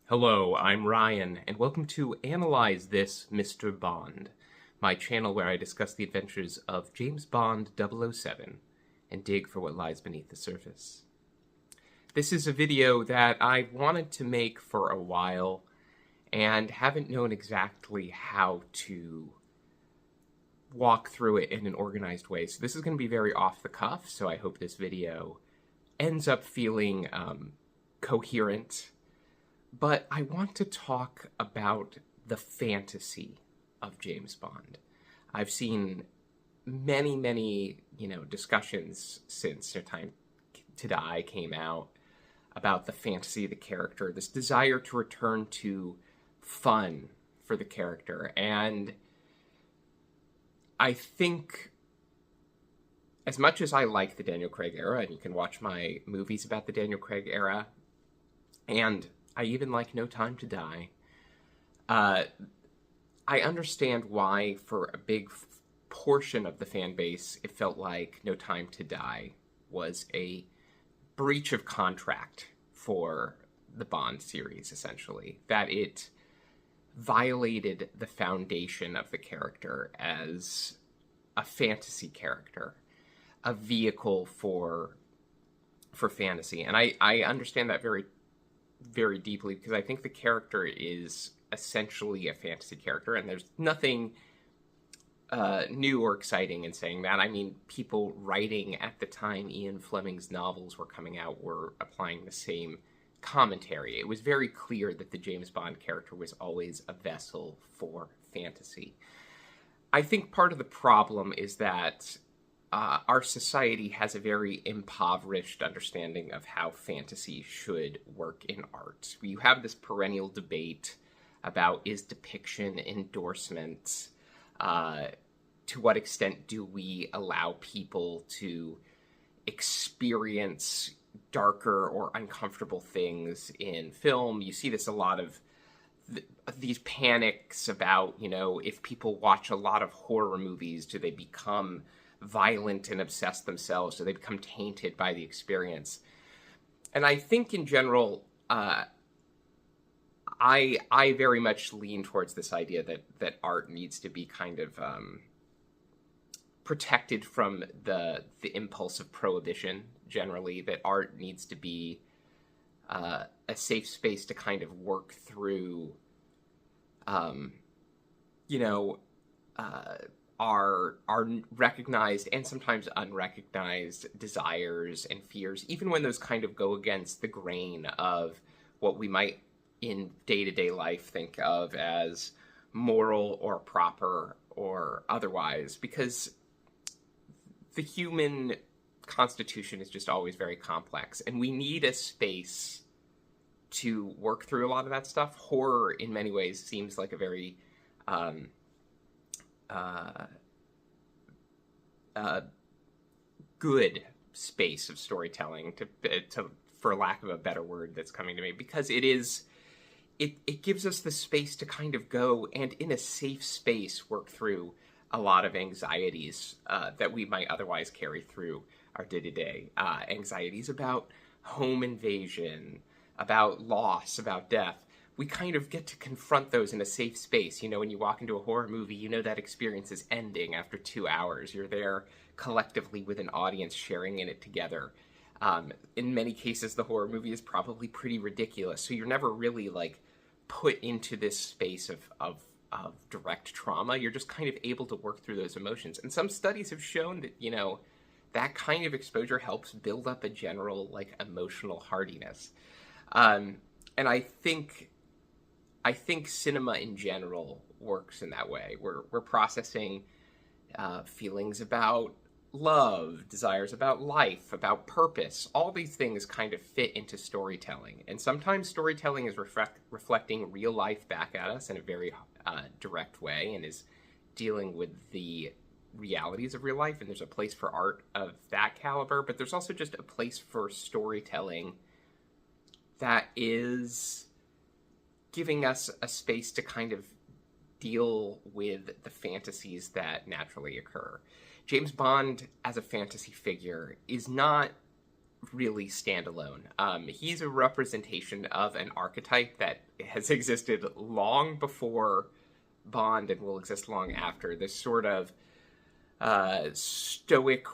Hello, I'm Ryan, and welcome to Analyze This, Mr. Bond, my channel where I discuss the adventures of James Bond 007 and dig for what lies beneath the surface. This is a video that I wanted to make for a while and haven't known exactly how to walk through it in an organized way. So this is going to be very off the cuff, so I hope this video ends up feeling coherent. But I want to talk about the fantasy of James Bond. I've seen many, discussions since No Time to Die came out about the fantasy of the character, this desire to return to fun for the character. And I think, as much as I like the Daniel Craig era, and you can watch my movies about the Daniel Craig era, and I even like No Time to Die, I understand why, for a big portion of the fan base, it felt like No Time to Die was a breach of contract for the Bond series, essentially. That it violated the foundation of the character as a fantasy character, a vehicle for fantasy. And I understand that very deeply, because I think the character is essentially a fantasy character, and there's nothing new or exciting in saying that. I mean, people writing at the time Ian Fleming's novels were coming out were applying the same commentary. It was very clear that the James Bond character was always a vessel for fantasy. I think part of the problem is that our society has a very impoverished understanding of how fantasy should work in art. You have this perennial debate about, is depiction endorsement? To what extent do we allow people to experience darker or uncomfortable things in film? You see this a lot of these panics about, if people watch a lot of horror movies, do they become violent and obsessed themselves? Do they become tainted by the experience? And I think in general, I very much lean towards this idea that art needs to be kind of protected from the impulse of prohibition. Generally, that art needs to be a safe space to kind of work through, our recognized and sometimes unrecognized desires and fears, even when those kind of go against the grain of what we might in day-to-day life think of as moral or proper or otherwise, because the human constitution is just always very complex, and we need a space to work through a lot of that stuff. Horror, in many ways, seems like a very good space of storytelling, to for lack of a better word that's coming to me, because it gives us the space to kind of go and, in a safe space, work through a lot of anxieties that we might otherwise carry through our day-to-day. Anxieties about home invasion, about loss, about death. We kind of get to confront those in a safe space. When you walk into a horror movie, that experience is ending after 2 hours. You're there collectively with an audience sharing in it together. In many cases, the horror movie is probably pretty ridiculous, so you're never really, put into this space of direct trauma. You're just kind of able to work through those emotions. And some studies have shown that, that kind of exposure helps build up a general, emotional hardiness. And I think cinema in general works in that way. We're processing feelings about love, desires about life, about purpose. All these things kind of fit into storytelling. And sometimes storytelling is reflecting real life back at us in a very direct way, and is dealing with the realities of real life. And there's a place for art of that caliber, but there's also just a place for storytelling that is giving us a space to kind of deal with the fantasies that naturally occur. James Bond as a fantasy figure is not really standalone. He's a representation of an archetype that has existed long before Bond and will exist long after. This sort of stoic,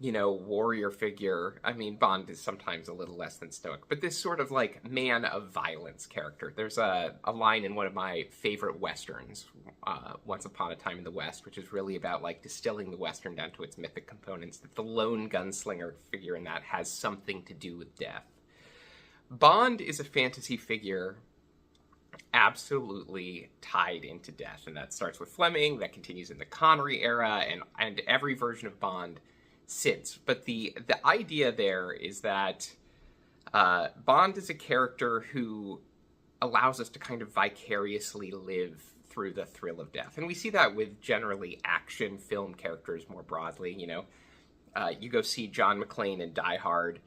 warrior figure. I mean, Bond is sometimes a little less than stoic, but this sort of like man of violence character. There's a line in one of my favorite Westerns, Once Upon a Time in the West, which is really about like distilling the Western down to its mythic components, that the lone gunslinger figure in that has something to do with death. Bond is a fantasy figure absolutely tied into death, and that starts with Fleming, that continues in the Connery era, and every version of Bond since. But the idea there is that Bond is a character who allows us to kind of vicariously live through the thrill of death. And we see that with generally action film characters more broadly. You go see John McClane in Die Hard.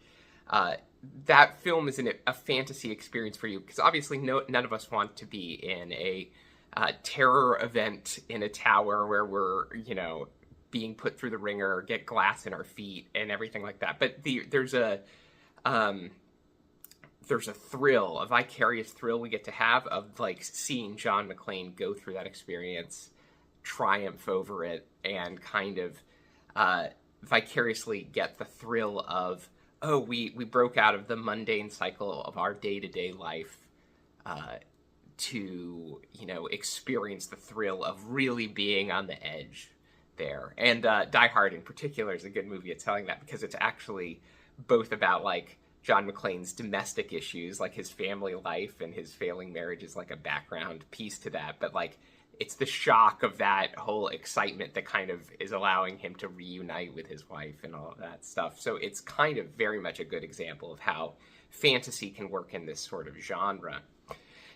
That film is a fantasy experience for you, because obviously none of us want to be in a terror event in a tower where we're, being put through the ringer, get glass in our feet, and everything like that. But there's a thrill, a vicarious thrill we get to have of like seeing John McClane go through that experience, triumph over it, and kind of vicariously get the thrill of, oh, we broke out of the mundane cycle of our day-to-day life to, experience the thrill of really being on the edge there. And Die Hard in particular is a good movie at telling that, because it's actually both about like John McClane's domestic issues, like his family life and his failing marriage is like a background piece to that, but like it's the shock of that whole excitement that kind of is allowing him to reunite with his wife and all of that stuff. So it's kind of very much a good example of how fantasy can work in this sort of genre.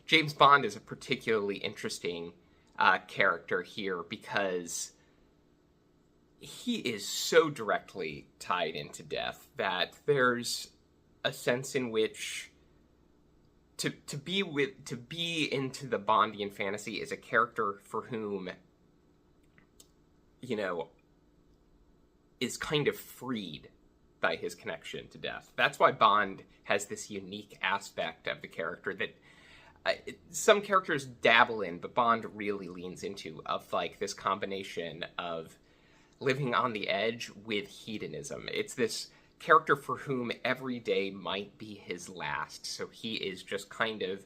James Bond is a particularly interesting character here, because he is so directly tied into death that there's a sense in which to be into the Bondian fantasy is a character for whom, is kind of freed by his connection to death. That's why Bond has this unique aspect of the character that some characters dabble in, but Bond really leans into, of like this combination of living on the edge with hedonism. It's this character for whom every day might be his last, so he is just kind of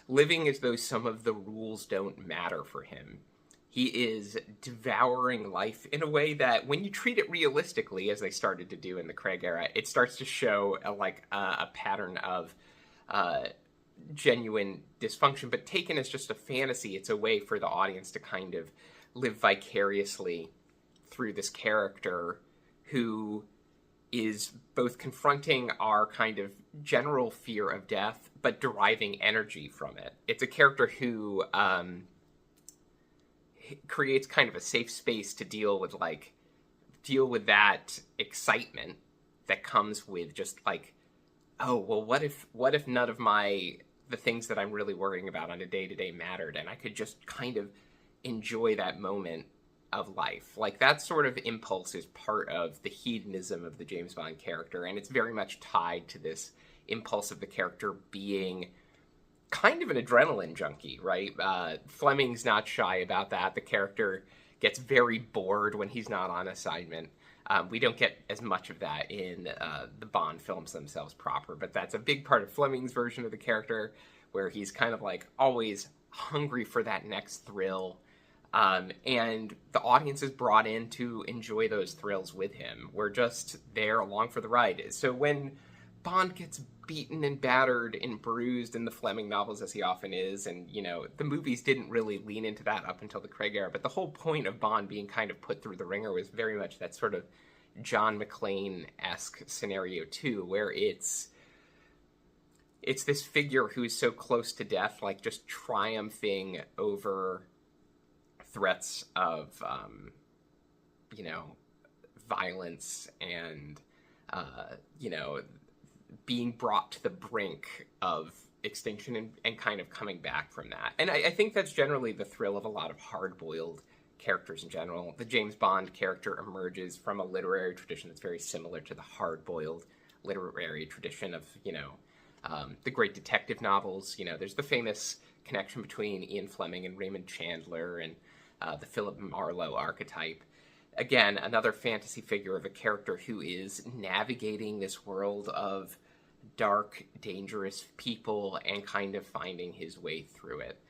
living as though some of the rules don't matter for him. He is devouring life in a way that, when you treat it realistically, as they started to do in the Craig era, it starts to show a pattern of genuine dysfunction. But taken as just a fantasy, it's a way for the audience to kind of live vicariously through this character who is both confronting our kind of general fear of death, but deriving energy from it. It's a character who creates kind of a safe space to deal with that excitement that comes with just like, oh, well, what if none of the things that I'm really worrying about on a day-to-day mattered, and I could just kind of enjoy that moment of life. Like, that sort of impulse is part of the hedonism of the James Bond character, and it's very much tied to this impulse of the character being kind of an adrenaline junkie, right? Fleming's not shy about that. The character gets very bored when he's not on assignment. We don't get as much of that in the Bond films themselves proper, but that's a big part of Fleming's version of the character, where he's kind of like always hungry for that next thrill. And the audience is brought in to enjoy those thrills with him. We're just there along for the ride. So when Bond gets beaten and battered and bruised in the Fleming novels, as he often is, and, the movies didn't really lean into that up until the Craig era, but the whole point of Bond being kind of put through the ringer was very much that sort of John McClane-esque scenario too, where it's this figure who is so close to death, like just triumphing over threats of, violence and, being brought to the brink of extinction and kind of coming back from that. And I think that's generally the thrill of a lot of hard-boiled characters in general. The James Bond character emerges from a literary tradition that's very similar to the hard-boiled literary tradition of, the great detective novels. There's the famous connection between Ian Fleming and Raymond Chandler and the Philip Marlowe archetype. Again, another fantasy figure of a character who is navigating this world of dark, dangerous people and kind of finding his way through it.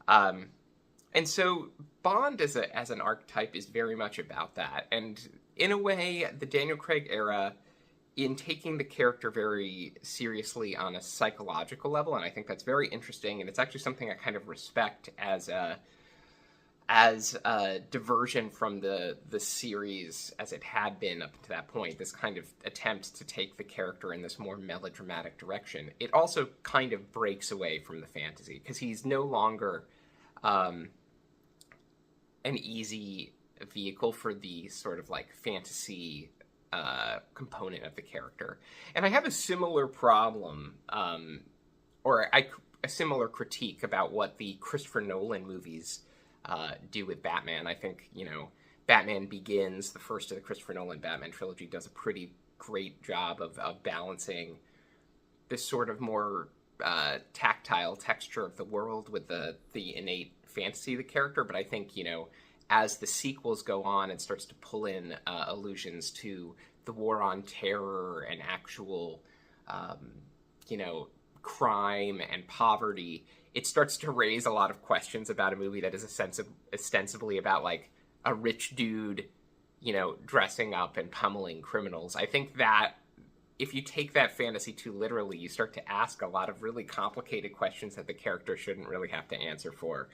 And so Bond as an archetype is very much about that. And in a way, the Daniel Craig era, in taking the character very seriously on a psychological level, and I think that's very interesting, and it's actually something I kind of respect as a diversion from the series as it had been up to that point, this kind of attempt to take the character in this more melodramatic direction. It also kind of breaks away from the fantasy, because he's no longer an easy vehicle for the sort of like fantasy component of the character. And I have a similar problem, a similar critique about what the Christopher Nolan movies do with Batman. I think, Batman Begins, the first of the Christopher Nolan Batman trilogy, does a pretty great job of balancing this sort of more tactile texture of the world with the innate fantasy of the character. But I think, as the sequels go on, it starts to pull in allusions to the war on terror and actual, crime and poverty. It starts to raise a lot of questions about a movie that is ostensibly about, like, a rich dude, dressing up and pummeling criminals. I think that if you take that fantasy too literally, you start to ask a lot of really complicated questions that the character shouldn't really have to answer for.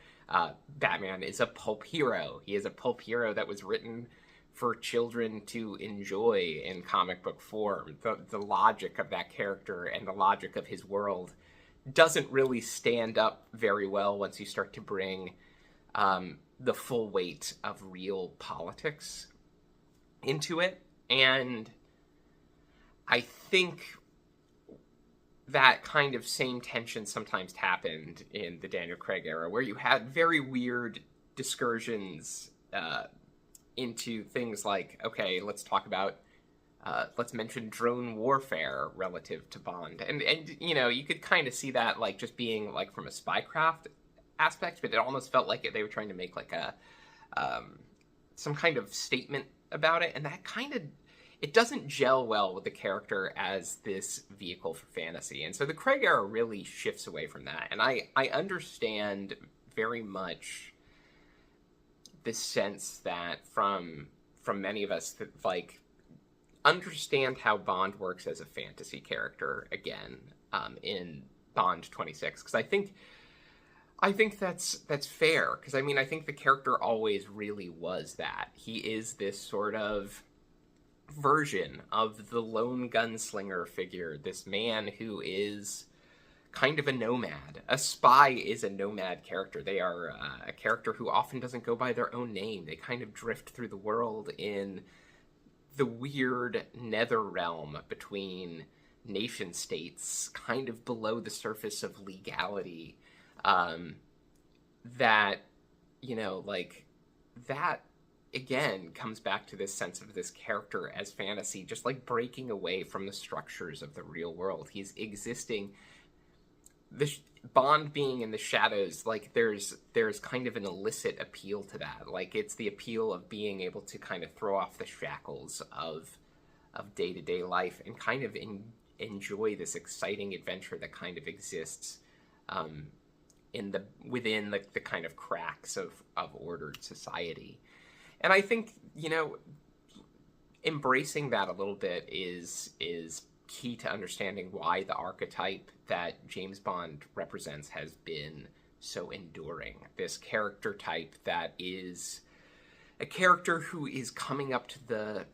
Batman is a pulp hero. He is a pulp hero that was written for children to enjoy in comic book form. The logic of that character and the logic of his world doesn't really stand up very well once you start to bring the full weight of real politics into it. And I think that kind of same tension sometimes happened in the Daniel Craig era, where you had very weird excursions into things like, okay, let's talk about, let's mention drone warfare relative to Bond. And you could kind of see that, like, just being, like, from a spycraft aspect, but it almost felt like they were trying to make, like, some kind of statement about it, and that kind of, it doesn't gel well with the character as this vehicle for fantasy. And so the Craig era really shifts away from that. And I understand very much this sense that from many of us that, like, understand how Bond works as a fantasy character again in Bond 26. Because I think that's fair. Because, I think the character always really was that. He is this sort of version of the lone gunslinger figure, this man who is kind of a nomad. A spy is a nomad character. They are a character who often doesn't go by their own name. They kind of drift through the world in the weird nether realm between nation states, kind of below the surface of legality, that again comes back to this sense of this character as fantasy, just like breaking away from the structures of the real world. He's existing, Bond being in the shadows, like there's kind of an illicit appeal to that. Like, it's the appeal of being able to kind of throw off the shackles of day-to-day life and kind of enjoy this exciting adventure that kind of exists within the kind of cracks of ordered society. And I think, embracing that a little bit is key to understanding why the archetype that James Bond represents has been so enduring. This character type that is a character who is coming up to the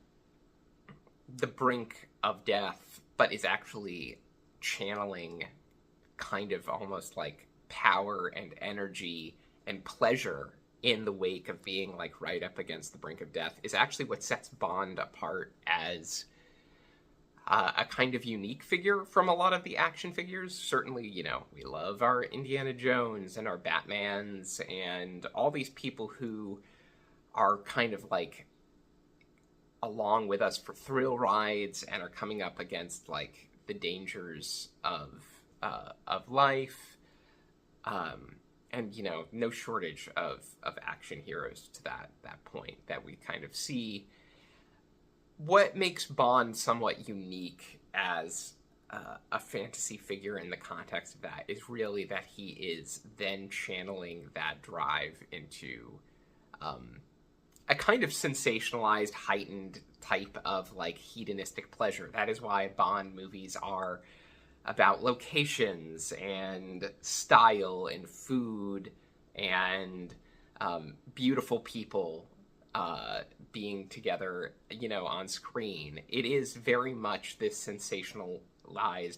brink of death, but is actually channeling kind of almost like power and energy and pleasure in the wake of being, like, right up against the brink of death, is actually what sets Bond apart as a kind of unique figure from a lot of the action figures. Certainly, we love our Indiana Jones and our Batmans and all these people who are kind of, like, along with us for thrill rides and are coming up against, like, the dangers of of life, and no shortage of action heroes to that point that we kind of see. What makes Bond somewhat unique as a fantasy figure in the context of that is really that he is then channeling that drive into a kind of sensationalized, heightened type of like hedonistic pleasure. That is why Bond movies are about locations and style and food and beautiful people being together, on screen. It is very much this sensationalized,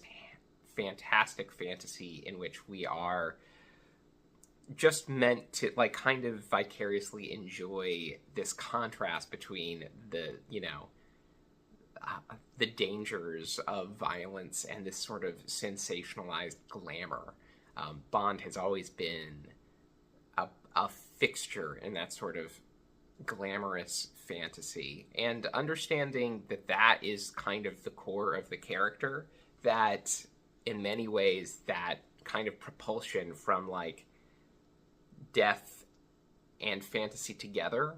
fantastic fantasy in which we are just meant to like kind of vicariously enjoy this contrast between the dangers of violence and this sort of sensationalized glamour. Bond has always been a fixture in that sort of glamorous fantasy, and understanding that is kind of the core of the character, that in many ways that kind of propulsion from like death and fantasy together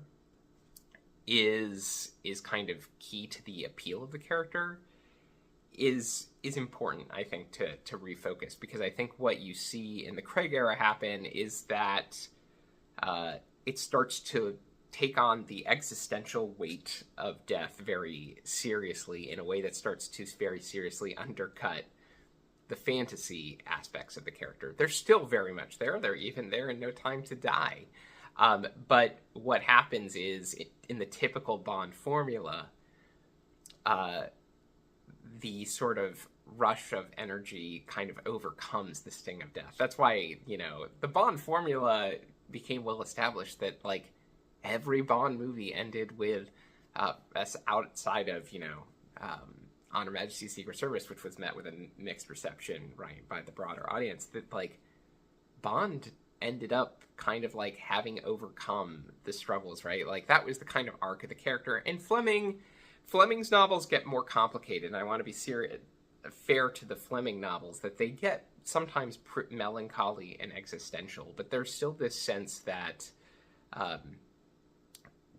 is kind of key to the appeal of the character, is important, I think, to refocus, because I think what you see in the Craig era happen is that it starts to take on the existential weight of death very seriously, in a way that starts to very seriously undercut the fantasy aspects of the character. They're still very much there. They're even there in No Time to Die. But what happens is, in the typical Bond formula, the sort of rush of energy kind of overcomes the sting of death. That's why, the Bond formula became well established, that like every Bond movie ended with, outside of, On Her Majesty's Secret Service, which was met with a mixed reception, right, by the broader audience, that like Bond ended up kind of like having overcome the struggles, right? Like that was the kind of arc of the character. And Fleming's novels get more complicated, and I want to be fair to the Fleming novels, that they get sometimes melancholy and existential, but there's still this sense that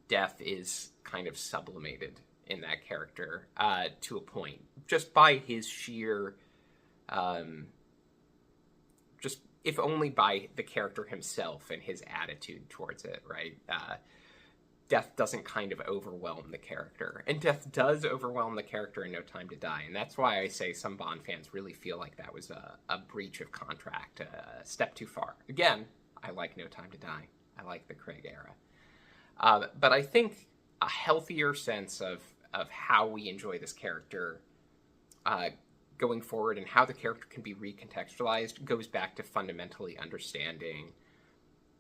death is kind of sublimated in that character to a point, just by his sheer, just if only by the character himself and his attitude towards it, right? Death doesn't kind of overwhelm the character, and death does overwhelm the character in No Time to Die, and that's why I say some Bond fans really feel like that was a breach of contract, a step too far. Again, I like No Time to Die. I like the Craig era. But I think a healthier sense of how we enjoy this character going forward, and how the character can be recontextualized, goes back to fundamentally understanding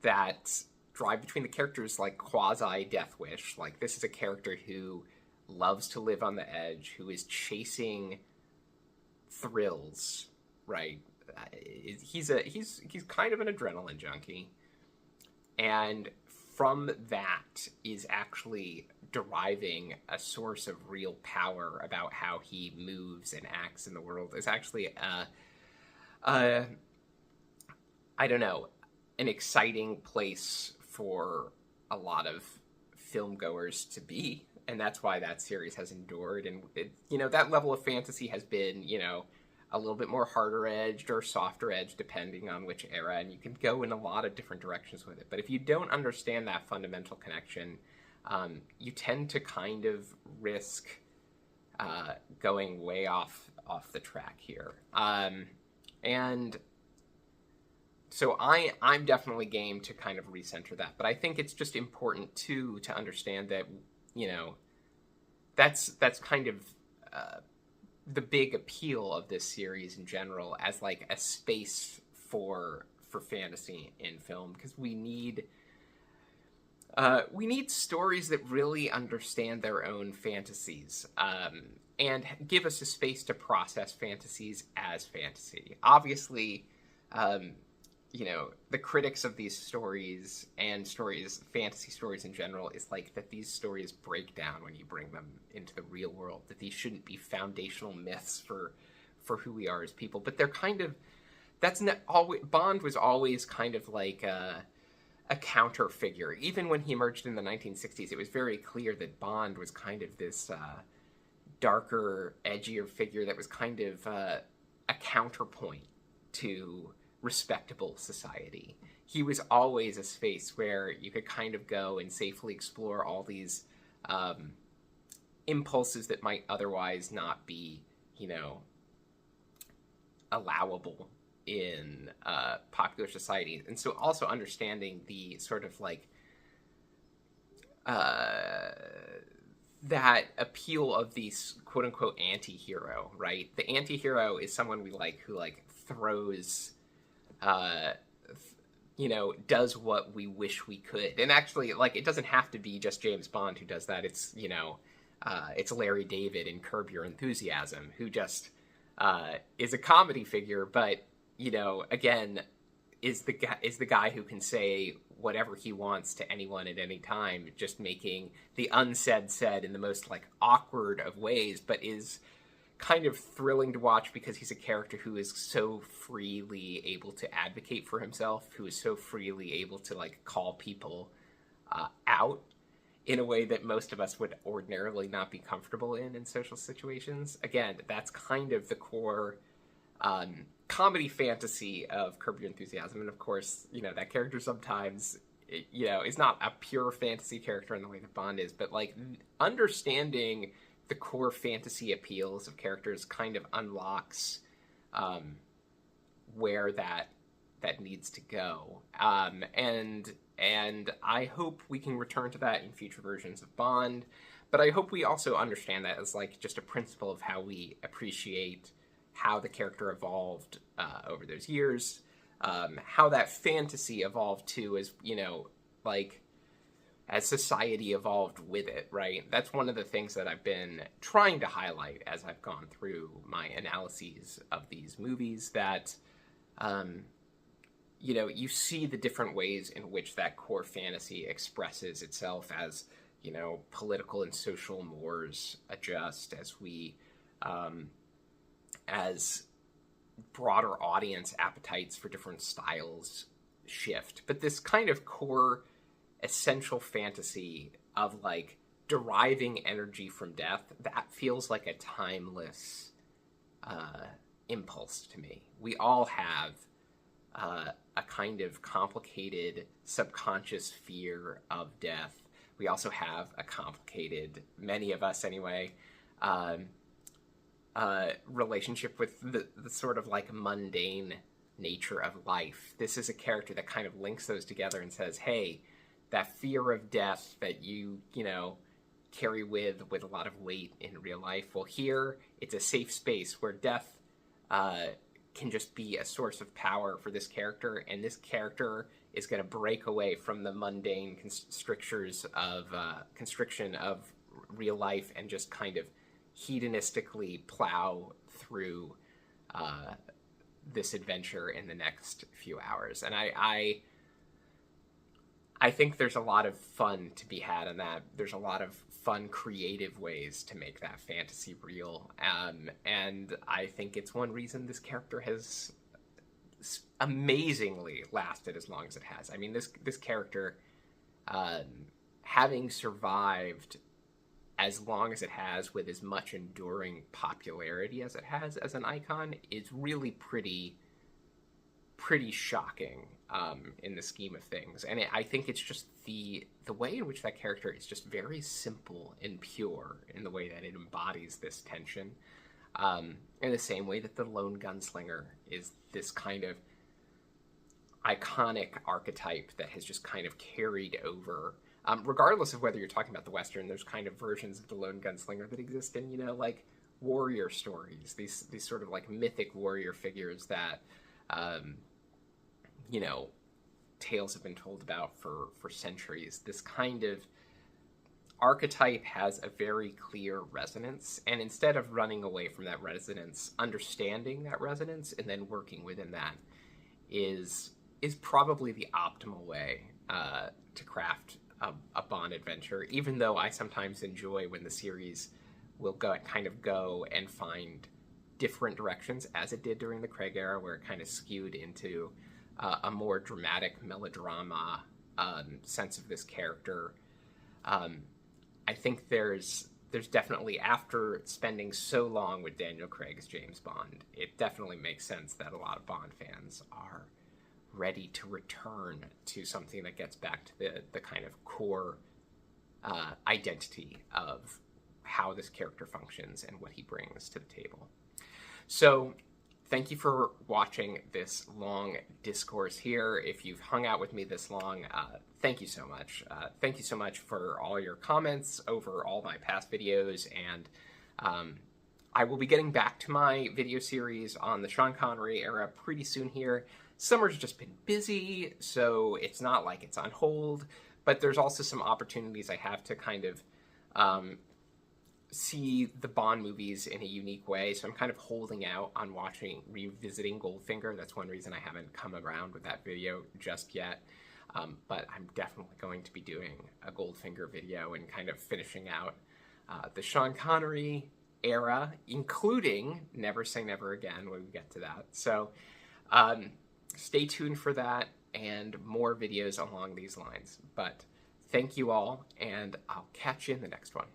that drive between the characters, like quasi Death Wish. Like, this is a character who loves to live on the edge, who is chasing thrills, right? He's kind of an adrenaline junkie, and from that is actually deriving a source of real power about how he moves and acts in the world. Is actually I don't know, an exciting place for a lot of film goers to be, and that's why that series has endured. And that level of fantasy has been, a little bit more harder edged or softer edged depending on which era, and you can go in a lot of different directions with it. But if you don't understand that fundamental connection, you tend to kind of risk going way off the track here. And so I'm definitely game to kind of recenter that. But I think it's just important too to understand that, that's kind of the big appeal of this series in general, as like a space for fantasy in film, because we need stories that really understand their own fantasies, and give us a space to process fantasies as fantasy. Obviously, the critics of these stories and fantasy stories in general, is like that these stories break down when you bring them into the real world, that these shouldn't be foundational myths for for who we are as people. But they're kind of, that's not always, Bond was always kind of like a counter figure. Even when he emerged in the 1960s, it was very clear that Bond was kind of this darker, edgier figure that was kind of a counterpoint to respectable society. He was always a space where you could kind of go and safely explore all these impulses that might otherwise not be, allowable in popular society. And so also understanding the sort of like that appeal of the quote unquote anti-hero, right? The anti-hero is someone we like who like throws does what we wish we could. And actually, like, it doesn't have to be just James Bond who does that. It's it's Larry David in Curb Your Enthusiasm, who just is a comedy figure, but again, is the guy who can say whatever he wants to anyone at any time, just making the unsaid said in the most like awkward of ways, but is kind of thrilling to watch because he's a character who is so freely able to advocate for himself, who is so freely able to like call people out in a way that most of us would ordinarily not be comfortable in social situations. Again, that's kind of the core comedy fantasy of Curb Your Enthusiasm. And of course, that character sometimes, is not a pure fantasy character in the way that Bond is, but like understanding the core fantasy appeals of characters kind of unlocks where that needs to go. And I hope we can return to that in future versions of Bond, but I hope we also understand that as like just a principle of how we appreciate how the character evolved over those years, how that fantasy evolved too, as as society evolved with it, right? That's one of the things that I've been trying to highlight as I've gone through my analyses of these movies, that, you see the different ways in which that core fantasy expresses itself as, political and social mores adjust, as we, as broader audience appetites for different styles shift. But this kind of core essential fantasy of like deriving energy from death, that feels like a timeless impulse to me. We all have a kind of complicated subconscious fear of death. We also have a complicated, many of us anyway, relationship with the sort of like mundane nature of life. This is a character that kind of links those together and says, hey, that fear of death that you carry with a lot of weight in real life, well, here it's a safe space where death can just be a source of power for this character, and this character is going to break away from the mundane constriction of real life and just kind of hedonistically plow through this adventure in the next few hours. And I think there's a lot of fun to be had in that. There's a lot of fun, creative ways to make that fantasy real. And I think it's one reason this character has amazingly lasted as long as it has. I mean, this character, having survived as long as it has with as much enduring popularity as it has as an icon, is really pretty shocking in the scheme of things. And I think it's just the way in which that character is just very simple and pure in the way that it embodies this tension, in the same way that the lone gunslinger is this kind of iconic archetype that has just kind of carried over. Regardless of whether you're talking about the Western, there's kind of versions of the lone gunslinger that exist in, like warrior stories, these sort of like mythic warrior figures that, tales have been told about for centuries. This kind of archetype has a very clear resonance, and instead of running away from that resonance, understanding that resonance and then working within that is probably the optimal way to craft a Bond adventure, even though I sometimes enjoy when the series will go and find different directions, as it did during the Craig era, where it kind of skewed into a more dramatic melodrama sense of this character. I think there's definitely, after spending so long with Daniel Craig's James Bond, it definitely makes sense that a lot of Bond fans are ready to return to something that gets back to the kind of core identity of how this character functions and what he brings to the table. So thank you for watching this long discourse here. If you've hung out with me this long, thank you so much. Thank you so much for all your comments over all my past videos, and I will be getting back to my video series on the Sean Connery era pretty soon here. Summer's just been busy, so it's not like it's on hold, but there's also some opportunities I have to kind of see the Bond movies in a unique way, so I'm kind of holding out on revisiting Goldfinger. That's one reason I haven't come around with that video just yet, but I'm definitely going to be doing a Goldfinger video and kind of finishing out the Sean Connery era, including Never Say Never Again when we get to that. So stay tuned for that and more videos along these lines. But thank you all, and I'll catch you in the next one.